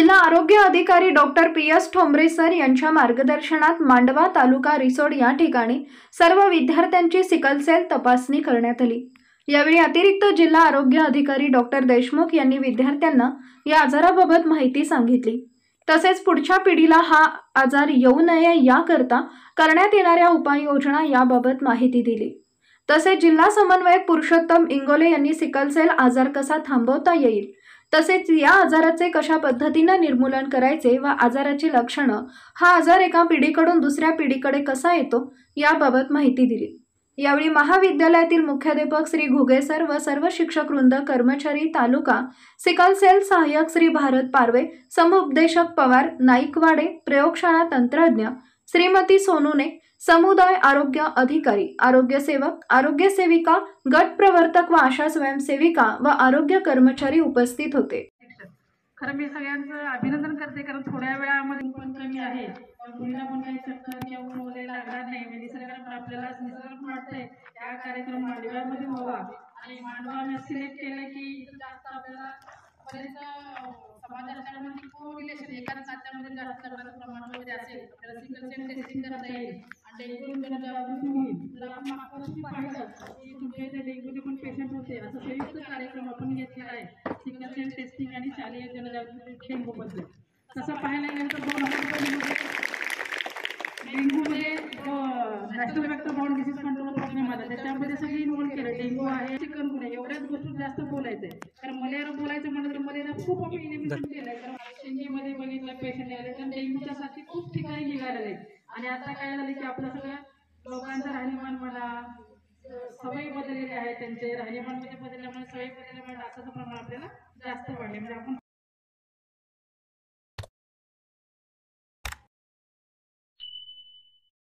जिल्हा आरोग्य अधिकारी डॉक्टर PS ठोंबरे सर यांच्या मार्गदर्शनात मांडवा तालुका रिसोड या ठिकाणी सर्व विद्यार्थ्यांची सिकलसेल तपासणी करण्यात आली। यावेळी अतिरिक्त जिल्हा आरोग्य अधिकारी डॉक्टर देशमुख यांनी विद्यार्थ्यांना या आजाराबाबत माहिती सांगितली। तसेच पुढच्या पिढीला हा आजार येऊ नये याकरता करण्यात येणाऱ्या उपाययोजना याबाबत माहिती दिली। तसेच जिल्हा समन्वयक पुरुषोत्तम इंगोले यांनी सिकलसेल आजार कसा थांबवता येईल, तसेच या आजाराचे कशा पद्धतीने निर्मूलन करायचे व आजाराची लक्षणं, हा आजार एका पिढीकडून दुसऱ्या पिढीकडे कसा येतो याबाबत माहिती दिली। यावेळी महाविद्यालयातील मुख्याध्यापक श्री घुगे सर व सर्व शिक्षक वृंद, कर्मचारी, तालुका सिकलसेल सहाय्यक श्री भारत पारवे, समुपदेशक पवार, नाईकवाडे, प्रयोगशाळा तंत्रज्ञ श्रीमती सोनूने, समुदाय आरोग्य अधिकारी, आरोग्य सेवक, आरोग्य सेविका, गट प्रवर्तक व आशा स्वयंसेविका व आरोग्य कर्मचारी उपस्थित होते। खरं मी सगळ्यांचं अभिनंदन करते, कारण थोड्या वेळामध्ये पण कमी आहे, मुलीला पण काही चक्कर किंवा ऊन वगैरे लागणार नाही। म्हणजे निसर्गाने आपल्याला निसर्गाने वाटतंय त्या कार्यक्रम मांडव्यामध्ये व्हावा आणि मांडवा सिलेक्ट केलं की जास्त आपल्याला बरेच समाजामध्ये कोरिलेशन एकाच नात्यामध्ये जास्त प्रमाण वगैरे असेल, आपल्याला सिकलसेल टेस्टिंग करता येईल आणि डेंग्यू जनजागृती होईल। जर आपण मागच्या वर्षी पाहिलं की तुमच्या इथे डेंग्यूचे पण पेशंट होते, असं संयुक्त कार्यक्रम आपण घेतलेला आहे सिकलसेल टेस्टिंग आणि शालेय जनजागृती डेंग्यूबद्दल। तसं पाहायला गेलं तर 2020 डेंग्यूमध्ये national vector borne disease control programme आला, त्याच्यामध्ये सगळी इन्व्हॉल्व केलं। डेंग्यू आहे, चिकनगुन्हा, एवढ्याच गोष्टी जास्त बोलायचंय। कारण मलेरिया बोलायचं म्हणलं तर मलेरिया खूप आपण इलिमिनेट केलंय, कारण शेंगीमध्ये बघितलं पेशंट आले तर डेंग्यूच्या साथी खूप ठिकाणी निघालेले। आणि आता काय झालं की आपलं सगळं लोकांचं राहणीमान म्हणा, सवयी बदललेली आहे, त्यांचे राहणीमान मध्ये बदलल्यामुळे सवयी बदलल्यामुळे डासाचं प्रमाण आपल्याला जास्त वाढले। म्हणजे आपण